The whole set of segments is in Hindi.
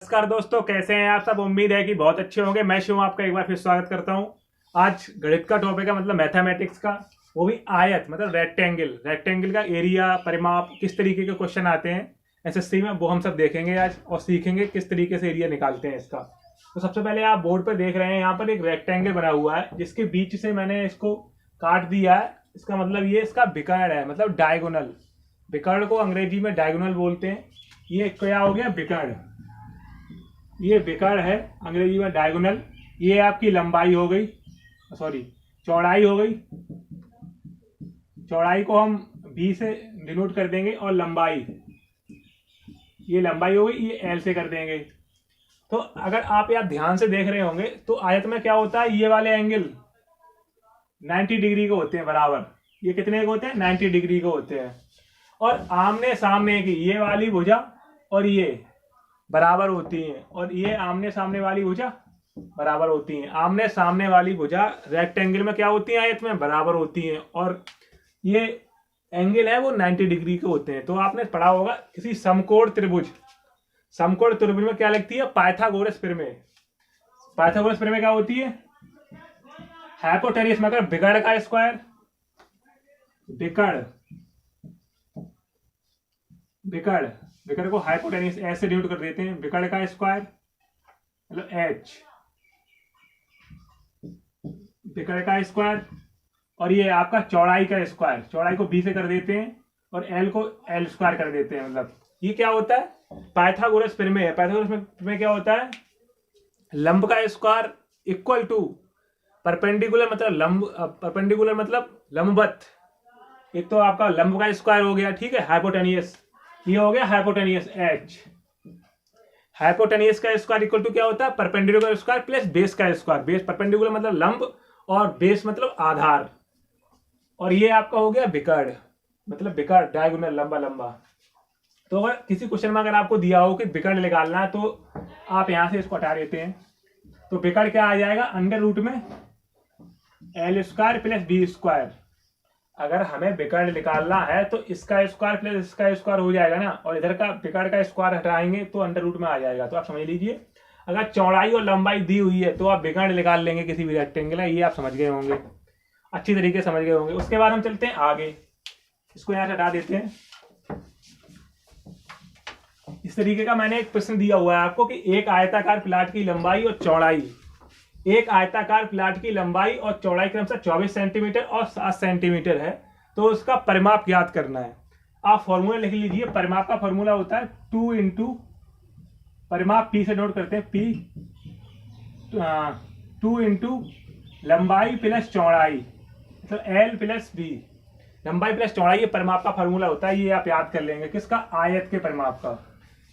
नमस्कार दोस्तों, कैसे हैं आप सब। उम्मीद है कि बहुत अच्छे होंगे। मैं शिव आपका एक बार फिर स्वागत करता हूं। आज गणित का टॉपिक है, मतलब मैथमेटिक्स का, वो भी आयत मतलब रेक्टेंगल का एरिया, परिमाप, किस तरीके के क्वेश्चन आते हैं एसएससी में, वो हम सब देखेंगे आज और सीखेंगे किस तरीके से एरिया निकालते हैं इसका। तो सबसे पहले आप बोर्ड पर देख रहे हैं, यहाँ पर एक रेक्टेंगल बना हुआ है जिसके बीच से मैंने इसको काट दिया है। इसका मतलब ये इसका विकर्ण है, मतलब डायगोनल। विकर्ण को अंग्रेजी में डायगोनल बोलते हैं। ये क्या हो गया, विकर्ण। ये विकर्ण है अंग्रेजी में डायगोनल। ये आपकी लंबाई हो गई, सॉरी चौड़ाई हो गई। चौड़ाई को हम बी से डिनोट कर देंगे और लंबाई, ये लंबाई हो गई, ये एल से कर देंगे। तो अगर आप यहाँ ध्यान से देख रहे होंगे तो आयत में क्या होता है, ये वाले एंगल 90 डिग्री के होते हैं बराबर। ये कितने के होते हैं, 90 डिग्री के होते हैं। और आमने सामने की ये वाली भुजा और ये बराबर होती हैं, और ये आमने सामने वाली भुजा बराबर होती हैं। आमने सामने वाली भुजा रेक्टेंगल में क्या होती है, आयत में बराबर होती हैं। और ये एंगल है वो 90 डिग्री के होते हैं। तो आपने पढ़ा होगा किसी समकोण त्रिभुज, समकोण त्रिभुज में क्या लगती है, पाइथागोरस प्रमेय। पाइथागोरस प्रमेय क्या होती है, हाइपोटेन्यूस में अगर विकर्ण का स्क्वायर, विकर्ण विकर्ण विकर्ण को हाइपोटेन्यूस एच से डिनोट कर देते हैं। विकर्ण का स्क्वायर मतलब एच, विकर्ण का स्क्वायर, और ये आपका चौड़ाई का स्क्वायर। चौड़ाई को बी से कर देते हैं और एल को एल स्क्वायर कर देते हैं। मतलब ये क्या होता है, पाइथागोरस प्रमेय है। पाइथागोरस प्रमेय क्या होता है, लंब का स्क्वायर इक्वल टू परपेंडिकुलर, मतलब लंब, परपेंडिकुलर मतलब लंबवत। एक तो आपका लंब का स्क्वायर हो गया, ठीक है, हाइपोटेनियस, ये हो गया हाइपोटेनियस एच। हाइपोटेनियस का स्क्वायर इक्वल टू क्या होता है, परपेंडिकुलर स्क्वायर प्लस बेस का स्क्वायर। बेस, परपेंडिकुलर मतलब लंब और बेस मतलब आधार। और ये आपका हो गया विकर्ण, मतलब विकर्ण डायगोनल, लंबा लंबा। तो अगर किसी क्वेश्चन में अगर आपको दिया हो कि विकर्ण निकालना है तो आप यहां से इसको हटा देते हैं। तो विकर्ण क्या आ जाएगा, अंडर रूट में L square plus B square. अगर हमें विकर्ण निकालना है तो इसका स्क्वायर प्लस इसका स्क्वायर हो जाएगा ना, और इधर का विकर्ण का स्क्वायर हटाएंगे तो अंडर रूट में आ जाएगा। तो आप समझ लीजिए, अगर चौड़ाई और लंबाई दी हुई है तो आप विकर्ण निकाल लेंगे किसी भी रेक्टेंगल है। ये आप समझ गए होंगे, अच्छी तरीके से समझ गए होंगे। उसके बाद हम चलते हैं आगे, इसको यहाँ से हटा देते हैं। इस तरीके का मैंने एक प्रश्न दिया हुआ है आपको कि एक आयताकार प्लाट की लंबाई और चौड़ाई, एक आयताकार प्लाट की लंबाई और चौड़ाई क्रमशः 24 सेंटीमीटर और 7 सेंटीमीटर है, तो उसका परिमाप ज्ञात करना है। आप फॉर्मूला लिख लीजिए। परिमाप का फॉर्मूला होता है 2 इंटू, परिमाप पी से नोट करते हैं, पी 2 इंटू लंबाई प्लस चौड़ाई, मतलब एल प्लस बी। लंबाई प्लस चौड़ाई ये परिमाप का फॉर्मूला होता है। ये आप याद कर लेंगे, किसका, आयत के परिमाप का।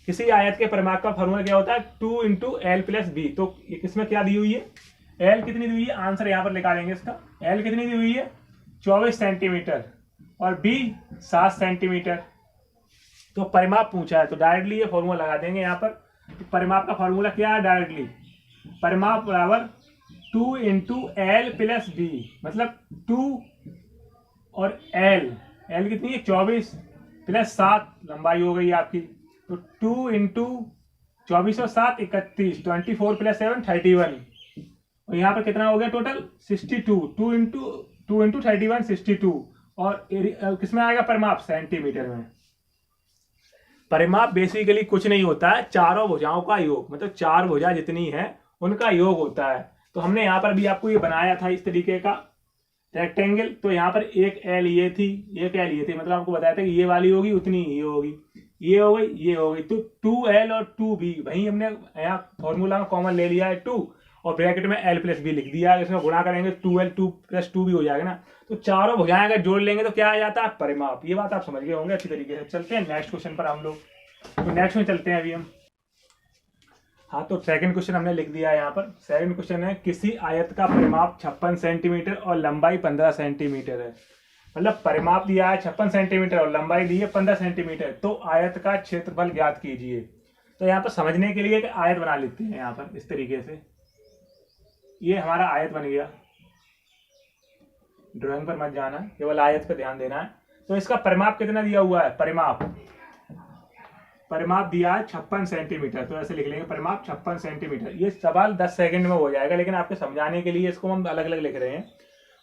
किसी आयत के परिमाप का फॉर्मूला क्या होता है, 2 इंटू एल प्लस बी। तो इसमें क्या दी हुई है, एल कितनी दी हुई है, आंसर यहां पर निकालेंगे इसका। एल कितनी दी हुई है, 24 सेंटीमीटर, और बी 7 सेंटीमीटर। तो परिमाप पूछा है तो डायरेक्टली ये फॉर्मूला लगा देंगे यहाँ पर। तो परिमाप का फॉर्मूला क्या है, डायरेक्टली परिमाप बराबर 2 इंटू एल प्लस बी, मतलब 2 और एल, एल कितनी है 24 प्लस 7 लंबाई हो गई आपकी। तो 2 इंटू 24 और 7 31, 24 प्लस 7 31, और यहाँ पर कितना हो गया टोटल 62। 2 इंटू 31 62, और किसमें आएगा परिमाप, सेंटीमीटर में। परिमाप बेसिकली कुछ नहीं होता है, चारों भुजाओं का योग, मतलब 4 भुजा जितनी है उनका योग होता है। तो हमने यहाँ पर भी आपको ये बनाया था इस तरीके का रेक्टेंगल। तो यहाँ पर एक एल ये थी, एक एल ये थी, मतलब आपको बताया था कि ये वाली होगी उतनी ये होगी, ये हो गई, ये हो गई। तो 2l और 2b, वही हमने यहाँ फॉर्मूला में कॉमन ले लिया है 2, और ब्रैकेट में l प्लस बी लिख दिया है। इसमें गुणा करेंगे 2l 2 प्लस 2b हो जाएगा ना। तो चारों भुजाएं अगर जोड़ लेंगे तो क्या आ जाता है, परिमाप। ये बात आप समझ गए होंगे अच्छी तरीके से। चलते हैं नेक्स्ट क्वेश्चन पर हम लोग। तो नेक्स्ट में चलते हैं अभी हम। हाँ, तो सेकंड क्वेश्चन हमने लिख दिया है यहाँ पर। सेकंड क्वेश्चन है, किसी आयत का परिमाप 56 सेंटीमीटर और लंबाई 15 सेंटीमीटर है। मतलब परिमाप दिया है 56 सेंटीमीटर और लंबाई दी है 15 सेंटीमीटर। तो आयत का क्षेत्रफल ज्ञात कीजिए। तो यहाँ पर समझने के लिए एक आयत बना लेते हैं यहाँ पर इस तरीके से। ये हमारा आयत बन गया। ड्राइंग पर मत जाना, केवल आयत पर ध्यान देना है। तो इसका परिमाप कितना दिया हुआ है, परिमाप परिमाप दिया है 56 सेंटीमीटर, तो ऐसे लिख लेंगे परिमाप 56 सेंटीमीटर। ये सवाल 10 सेकंड में हो जाएगा, लेकिन आपके समझाने के लिए इसको हम अलग अलग लिख रहे हैं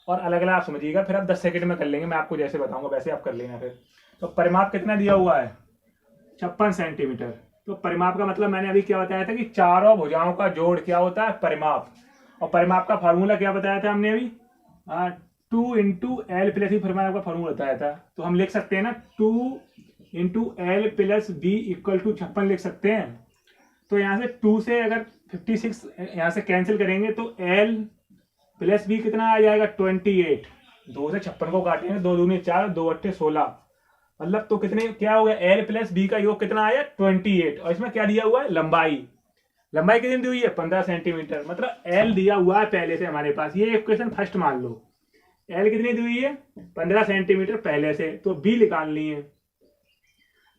और अलग अलग आप समझिएगा, फिर आप 10 सेकंड में कर लेंगे, मैं आपको जैसे बताऊंगा वैसे आप कर लेना। फिर तो परिमाप कितना दिया हुआ है 56 सेंटीमीटर। तो परिमाप का मतलब मैंने अभी क्या बताया था कि चारों भुजाओं का जोड़ क्या होता है परिमाप, और परिमाप का फार्मूला क्या बताया था हमने अभी 2 इंटू एल प्लस बी परिमाप का फार्मूला बताया था। तो हम लिख सकते हैं ना 2 into L plus B equal to 56 लिख सकते हैं। तो यहाँ से 2 से अगर 56 यहाँ से कैंसिल करेंगे तो एल प्लस बी कितना आ जाएगा 28। 2 से 56 को काटेंगे, 2 दूनी 4, 2 अट्ठे 16, मतलब तो कितने क्या हो गया एल प्लस बी का योग कितना आया 28। और इसमें क्या दिया हुआ है लंबाई, लंबाई कितनी दी हुई है 15 सेंटीमीटर, मतलब एल दिया हुआ है पहले से हमारे पास, ये इक्वेशन फर्स्ट मान लो। एल कितनी दी हुई है 15 सेंटीमीटर पहले से, तो बी निकालनी है।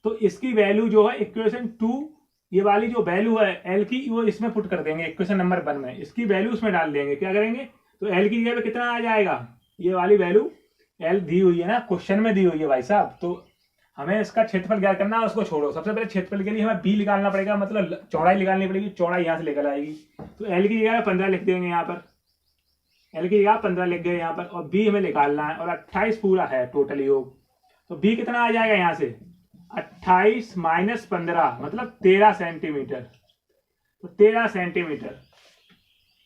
तो इसकी वैल्यू जो है इक्वेशन 2, ये वाली जो वैल्यू है एल की वो इसमें पुट कर देंगे इक्वेशन नंबर 1 में, इसकी वैल्यू उसमें डाल देंगे। क्या करेंगे तो एल की जगह पे कितना आ जाएगा, ये वाली वैल्यू एल दी हुई है ना क्वेश्चन में दी हुई है भाई साहब। तो हमें इसका क्षेत्रफल ज्ञात करना है, उसको छोड़ो। सबसे पहले क्षेत्रफल के लिए हमें बी निकालना पड़ेगा, मतलब चौड़ाई निकालनी पड़ेगी, चौड़ाई यहाँ से निकल आएगी। तो एल की जगह 15 लिख देंगे यहाँ पर, एल की जगह 15 लिख गए यहाँ पर, और बी हमें निकालना है, और 28 पूरा है टोटल योग। तो बी कितना आ जाएगा यहाँ से 28 माइनस 15 मतलब 13 सेंटीमीटर। तो 13 सेंटीमीटर,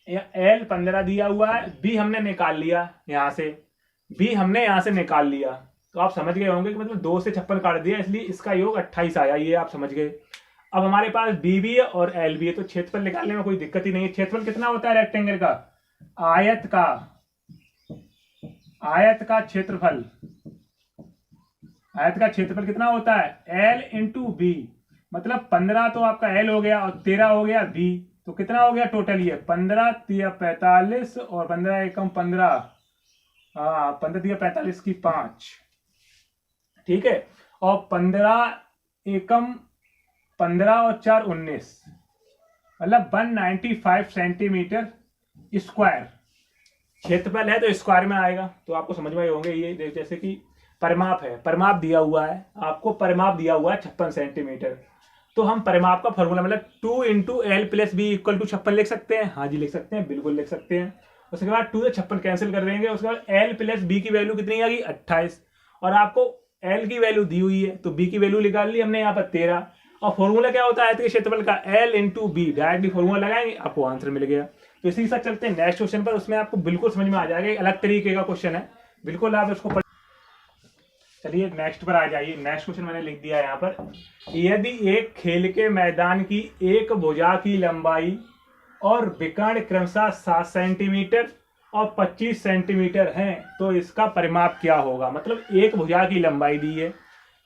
एल 15 दिया हुआ है, बी हमने निकाल लिया यहाँ से, बी हमने यहाँ से निकाल लिया। तो आप समझ गए होंगे कि मतलब 2 से 56 काट दिया, इसलिए इसका योग 28 आया, ये आप समझ गए। अब हमारे पास बी भी है और एल भी है, तो क्षेत्रफल निकालने में कोई दिक्कत ही नहीं है। क्षेत्रफल कितना होता है रेक्टेंगल का, आयत का क्षेत्रफल, आयत का क्षेत्रफल कितना होता है एल इंटू बी, मतलब 15 तो आपका एल हो गया और 13 हो गया बी, तो कितना हो गया टोटल ये 15 3 45 और 15 एकम 15, 15 3 45 की 5, ठीक है। और 15 एकम 15 और 4 19, मतलब 195 सेंटीमीटर स्क्वायर क्षेत्रफल है, तो स्क्वायर में आएगा। तो आपको समझ में होंगे ये जैसे कि परिमाप है, परिमाप दिया हुआ है आपको, परिमाप दिया हुआ है 56 सेंटीमीटर। तो हम परिमाप का फॉर्मूला मतलब 2 into L plus B equal to 56 लिख सकते हैं। हाँ जी लिख सकते हैं, बिल्कुल लिख सकते हैं। उसके बाद 2 से 56 कैंसिल कर देंगे, उसके बाद एल प्लस बी की वैल्यू कितनी आ गई 28, और आपको एल की वैल्यू दी हुई है तो बी की वैल्यू निकाल ली हमने यहाँ पर 13। और फॉर्मूला क्या होता है आयत के क्षेत्रफल का L into B, directly formula लगाएंगे आपको आंसर मिल गया। तो इसी के साथ चलते हैं नेक्स्ट क्वेश्चन पर, उसमें आपको बिल्कुल समझ में आ जाएगा, एक अलग तरीके का क्वेश्चन है, बिल्कुल आप इसको चलिए नेक्स्ट पर आ जाइए। नेक्स्ट क्वेश्चन मैंने लिख दिया यहाँ पर, यदि एक खेल के मैदान की एक भुजा की लंबाई और विकर्ण क्रमशः 7 सेंटीमीटर और 25 सेंटीमीटर है तो इसका परिमाप क्या होगा। मतलब एक भुजा की लंबाई दी है,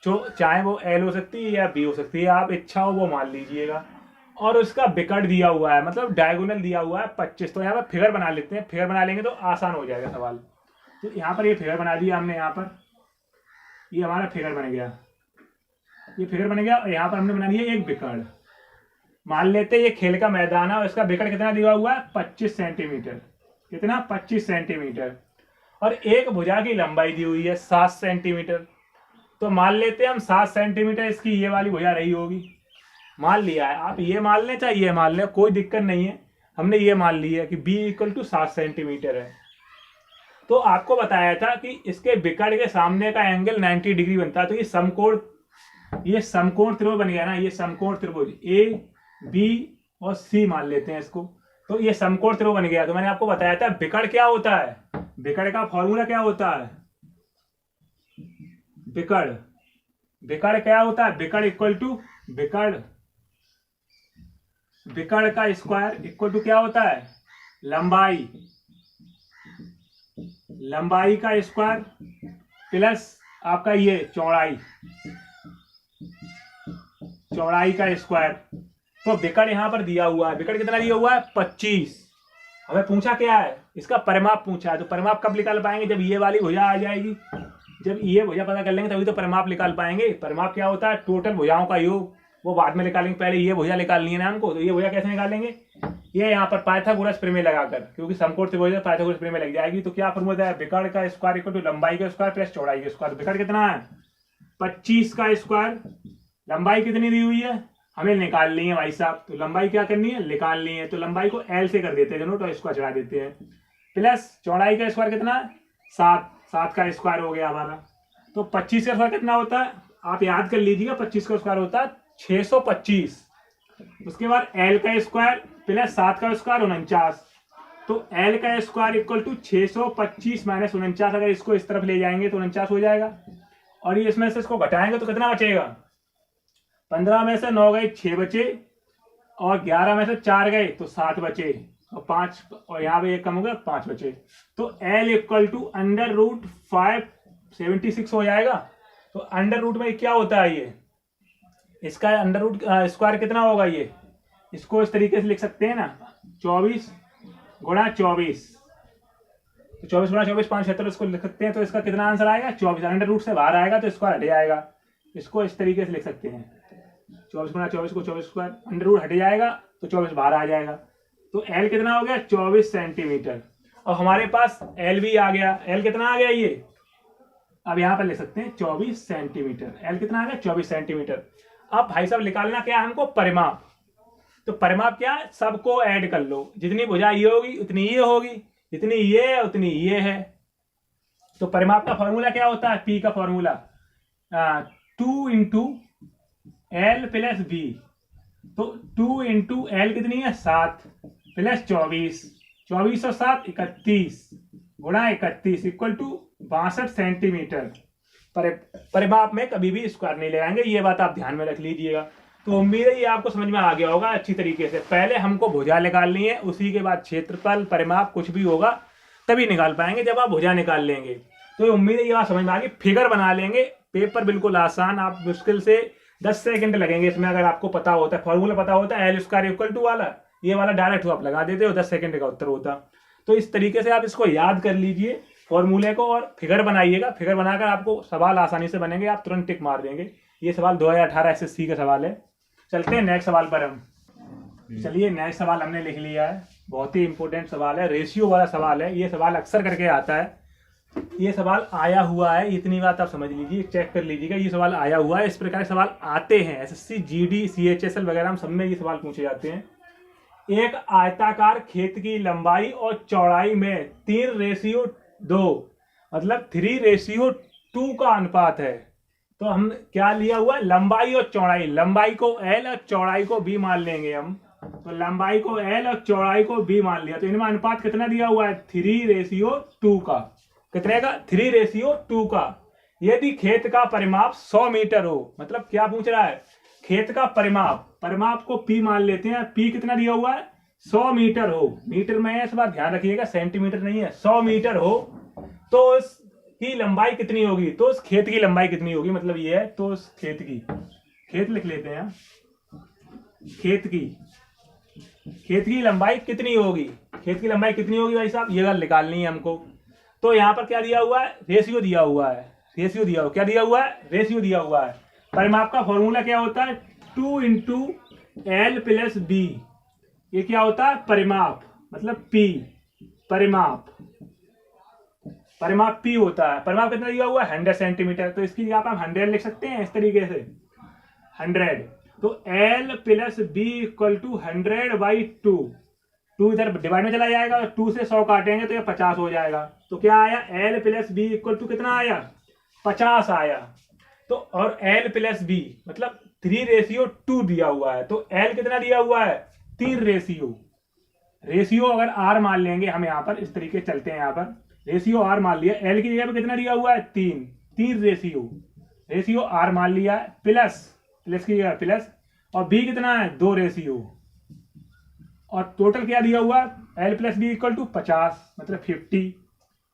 जो चाहे वो एल हो सकती है या बी हो सकती है, आप इच्छा हो वो मान लीजिएगा, और उसका विकर्ण दिया हुआ है, मतलब डायगोनल दिया हुआ है 25। तो यहाँ पर फिगर बना लेते हैं, फिगर बना लेंगे तो आसान हो जाएगा सवाल। तो यहाँ पर ये फिगर बना दिया हमने, यहाँ पर ये हमारा फिगर बन गया, ये फिगर बन गया, और यहाँ पर हमने बना दिया एक विकर्ण। मान लेते हैं ये खेल का मैदान है और इसका विकर्ण कितना दिया हुआ है 25 सेंटीमीटर, कितना 25 सेंटीमीटर, और एक भुजा की लंबाई दी हुई है 7 सेंटीमीटर। तो मान लेते हैं हम 7 सेंटीमीटर इसकी ये वाली भुजा रही होगी, मान लिया है, आप ये मान लें चाहे ये मान लें, कोई दिक्कत नहीं है, हमने ये मान लिया है कि बी इक्वल टू 7 सेंटीमीटर है। तो आपको बताया था कि इसके विकर्ण के सामने का एंगल 90 डिग्री बनता है। तो ये समकोण त्रिभुज बन गया ना, ये समकोण त्रिभुज ए बी और सी मान लेते हैं इसको। तो ये समकोण त्रिभुज बन गया। तो मैंने आपको बताया था विकर्ण क्या होता है, विकर्ण का फॉर्मूला क्या होता है, विकर्ण क्या होता है, विकर्ण इक्वल टू विकर्ण का स्क्वायर इक्वल टू क्या होता है लंबाई का स्क्वायर प्लस आपका ये चौड़ाई का स्क्वायर। तो विकर्ण यहां पर दिया हुआ है, विकर्ण कितना दिया हुआ है 25। हमें पूछा क्या है, इसका परिमाप पूछा है। तो परिमाप कब निकाल पाएंगे, जब ये वाली भुजा आ जाएगी, जब ये भुजा पता कर लेंगे तभी तो परिमाप निकाल पाएंगे। परिमाप क्या होता है टोटल भुजाओं का योग, वो बाद में निकालेंगे, पहले ये भुजा निकालनी है ना हमको। तो ये भुजा कैसे निकालेंगे, ये यहाँ पर पाइथागोरस प्रमेय लगाकर, क्योंकि समकोण त्रिभुज पाइथागोरस प्रमेय लग जाएगी। तो क्या फॉर्मूला है, विकर्ण का स्क्वायर इक्वल टू लंबाई का स्क्वायर प्लस चौड़ाई का स्क्वायर। विकर्ण कितना है 25 का स्क्वायर लंबाई कितनी दी हुई है, हमें निकालनी है भाई साहब। तो लंबाई क्या करनी है, निकालनी है। तो लंबाई को एल से कर देते हैं दोनों, तो स्क्वायर चढ़ा देते हैं। प्लस चौड़ाई का स्क्वायर कितना है, 7, 7 का स्क्वायर हो गया हमारा। तो 25 का स्क्वायर कितना होता है, आप याद कर लीजिएगा, 25 का स्क्वायर होता है 625। उसके बाद एल का स्क्वायर प्लस 7 का स्क्वायर 49। तो एल का स्क्वायर इक्वल टू 625 माइनस 49। अगर इसको इस तरफ ले जाएंगे तो 49 हो जाएगा, और ये इसमें से इसको घटाएंगे तो कितना बचेगा, 15 में से 9 गए 6 बचे, और 11 में से 4 गए तो 7 बचे, और 5, और यहाँ पे 1 कम हो गया 5 बचे। तो एल इक्वल टू √576 हो जाएगा। तो अंडर रूट में क्या होता है, ये इसका अंडर रूट स्क्वायर कितना होगा, ये इसको इस तरीके से लिख सकते हैं ना, 24 गुणा 24। तो 24 गुणा 24 576 इसको लिख सकते हैं। तो इसका कितना आंसर आएगा, 24। अंडर रूट से बाहर आएगा तो स्क्वायर हट जाएगा, इसको इस तरीके से लिख सकते हैं। 24 गुणा 24 को 24 स्क्वायर, अंडर रूट हट जाएगा तो 24 बाहर आ जाएगा। तो एल कितना हो गया, 24 सेंटीमीटर। और हमारे पास एल भी आ गया। एल कितना आ गया, ये अब यहाँ पर लिख सकते हैं 24 सेंटीमीटर। एल कितना आ गया, 24 सेंटीमीटर। अब भाई साहब निकालना क्या है हमको, परिमाप। तो परिमाप क्या है, सबको ऐड कर लो, जितनी भुजा ये होगी उतनी ये होगी, जितनी ये है उतनी ये है। तो परिमाप का फॉर्मूला क्या होता है, पी का formula 2 into L plus B. तो 2 इंटू एल कितनी है, 7 प्लस 24, 24 और 7 31 गुणा 31 इक्वल टू 62 सेंटीमीटर। परिमाप में कभी भी स्क्वायर नहीं लगाएंगे, ये बात आप ध्यान में रख लीजिएगा। तो उम्मीद है ये आपको समझ में आ गया होगा अच्छी तरीके से। पहले हमको भुजा निकालनी है, उसी के बाद क्षेत्रफल, परिमाप कुछ भी होगा तभी निकाल पाएंगे जब आप भुजा निकाल लेंगे। तो उम्मीद है ये बात समझ में आ गई। फिगर बना लेंगे, पेपर बिल्कुल आसान, आप मुश्किल से 10 सेकंड लगेंगे इसमें, अगर आपको पता होता है, फॉर्मूला पता होता है एल स्क्वायर इक्वल टू वाला, ये वाला डायरेक्ट आप लगा देते हो, 10 सेकंड का उत्तर होता। तो इस तरीके से आप इसको याद कर लीजिए फॉर्मूले को, और फिगर बनाइएगा। फिगर बनाकर आपको सवाल आसानी से बनेंगे, आप तुरंत टिक मार देंगे। ये सवाल 2018 एसएससी का सवाल है। चलते हैं नेक्स्ट सवाल पर हम। चलिए नेक्स्ट सवाल हमने लिख लिया है, बहुत ही इंपॉर्टेंट सवाल है, रेशियो वाला सवाल है। ये सवाल अक्सर करके आता है, ये सवाल आया हुआ है, इतनी बात आप समझ लीजिए, चेक कर लीजिएगा, ये सवाल आया हुआ है। इस प्रकार के सवाल आते हैं एसएससी, जीडी, सीएचएसएल वगैरह हम सब में ये सवाल पूछे जाते हैं। एक आयताकार खेत की लंबाई और चौड़ाई में 3:2 मतलब 3:2 का अनुपात है। तो हम क्या लिया हुआ है, लंबाई और चौड़ाई, लंबाई को एल और चौड़ाई को बी मान लेंगे हम। तो लंबाई को एल और चौड़ाई को बी मान लिया, तो इनमें अनुपात कितना दिया हुआ है, 3:2 का। कितने का, 3:2 का। यदि खेत का परिमाप 100 मीटर हो, मतलब क्या पूछ रहा है, खेत का परिमाप, परिमाप को पी मान लेते हैं, पी कितना दिया हुआ है, 100 मीटर हो। मीटर में है, इस बार ध्यान रखिएगा, सेंटीमीटर नहीं है, 100 मीटर हो, तो इसकी लंबाई कितनी होगी, तो उस खेत की लंबाई कितनी होगी, मतलब ये है। तो उस खेत की, खेत लिख लेते हैं, खेत की लंबाई कितनी होगी, खेत की लंबाई कितनी होगी भाई साहब, ये गल निकालनी है हमको। तो यहाँ पर क्या दिया हुआ है, रेशियो दिया हुआ है, रेशियो दिया हुआ, क्या दिया हुआ है, रेशियो दिया हुआ है। परिमाप का फॉर्मूला क्या होता है, 2 इंटू एल प्लस बी। ये क्या होता है, परिमाप, मतलब पी, परिमाप पी होता है। परिमाप कितना दिया हुआ है, 100 सेंटीमीटर। तो इसकी जगह आप 100 लिख सकते हैं इस तरीके से, 100। तो L plus B equal to 100/2। 2 इधर डिवाइड में चला जाएगा, 2 से 100 काटेंगे तो ये 50 हो जाएगा। तो क्या आया, L plus B equal to कितना आया, 50 आया। तो और एल प्लस बी मतलब 3:2 दिया हुआ है, तो एल कितना दिया हुआ है, 3 रेशियो अगर आर मान लेंगे हम, यहाँ पर इस तरीके चलते हैं, यहाँ पर रेशियो आर मान लिया, एल की जगह पे कितना दिया हुआ है, 3 रेशियो आर मान लिया, प्लस की जगह प्लस, और बी कितना है, 2 रेशियो, और टोटल क्या दिया हुआ है, L plus B equal to 50 मतलब 50,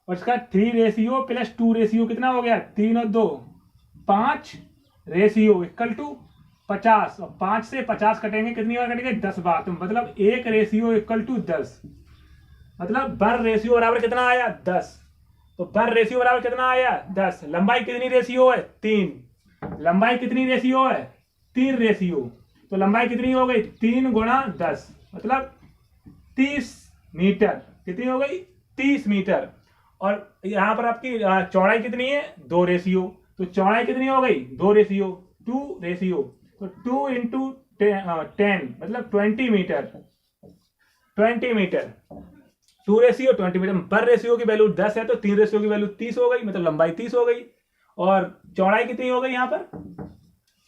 और इसका 3 प्लस 2 कितना हो गया, 3 और 2 5 इक्वल टू 50, और 5 से 50 कटेंगे, कितनी बार कटेंगे, 10 बार। तो मतलब 1 इक्वल टू 10, मतलब बर रेशियो बराबर कितना आया, 10। तो बर रेशियो बराबर कितना आया, 10। लंबाई कितनी रेशियो है, 3। लंबाई कितनी रेशियो है, 3 रेशियो। तो लंबाई कितनी हो गई, 3 गुणा 10 मतलब 30 मीटर। कितनी हो गई, 30 मीटर। और यहाँ पर आपकी चौड़ाई कितनी है, 2 रेशियो। तो चौड़ाई कितनी हो गई, 2 रेशियो, तो 2 इंटू 10 मतलब 20 मीटर, 20 मीटर। 2 ratio 20 metre. पर रेशियो की वैल्यू 10 है तो 3 रेशियो की वैल्यू 30 हो गई, मतलब लंबाई 30 हो गई। और चौड़ाई कितनी हो गई यहाँ पर?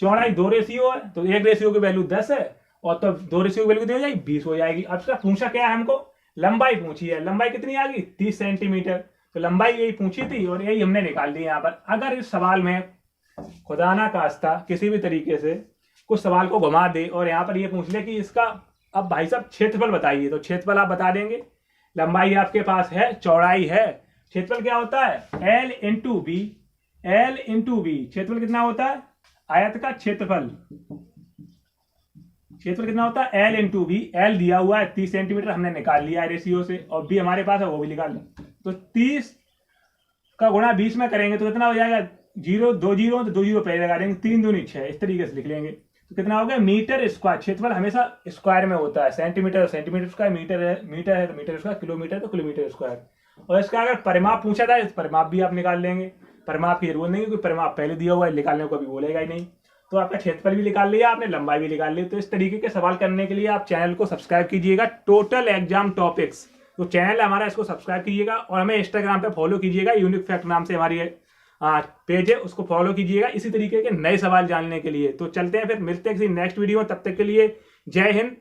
चौड़ाई 2 रेशियो है तो 1 रेशियो की वैल्यू 10 है और तो 2 रेशियो की वैल्यू कितनी हो जाएगी? 20 हो जाएगी। अब इसका पूछा क्या है हमको? लंबाई पूछी है। लंबाई कितनी आ गई? 30 सेंटीमीटर। तो लंबाई यही पूछी थी और यही हमने निकाल दी यहाँ पर। अगर इस सवाल में खुदा ना खास्ता किसी भी तरीके से कुछ सवाल को घुमा दे और यहाँ पर ये पूछ ले कि इसका अब भाई साहब क्षेत्रफल बताइए, तो क्षेत्रफल आप बता देंगे। लंबाई आपके पास है, चौड़ाई है, क्षेत्रफल क्या होता है? L into B. L into B क्षेत्रफल कितना होता है? आयत का क्षेत्रफल, क्षेत्रफल कितना होता है? L into B. L दिया हुआ है 30 सेंटीमीटर, हमने निकाल लिया है रेशियो से, और बी हमारे पास है वो भी निकाल लिया। तो 30 का गुणा 20 में करेंगे तो कितना हो जाएगा? 0 2 जीरो तो 2 जीरो पहले लगा देंगे, 3 दूनी 6, इस तरीके से लिख लेंगे। तो कितना हो गया? Metre square. क्षेत्रफल हमेशा स्क्वायर में होता है, सेंटीमीटर सेंटीमीटर स्क्वायर, मीटर है तो मीटर स्क्वायर, किलोमीटर तो किलोमीटर स्क्वायर। और इसका अगर परिमाप पूछा था, इस परिमाप भी आप निकाल लेंगे। परिमाप की जरूरत नहीं, क्योंकि परिमाप पहले दिया हुआ है, निकालने को कभी बोलेगा ही नहीं। तो आपका क्षेत्रफल भी निकाल लिया आपने, लंबाई भी निकाल ली। तो इस तरीके के सवाल करने के लिए आप चैनल को सब्सक्राइब कीजिएगा, टोटल एग्जाम टॉपिक्स। तो चैनल है हमारा, इसको सब्सक्राइब कीजिएगा और हमें इंस्टाग्राम पे फॉलो कीजिएगा, यूनिक फैक्ट नाम से हमारी पेज है, उसको फॉलो कीजिएगा इसी तरीके के नए सवाल जानने के लिए। तो चलते हैं फिर, मिलते हैं किसी नेक्स्ट वीडियो में, तब तक के लिए जय हिंद।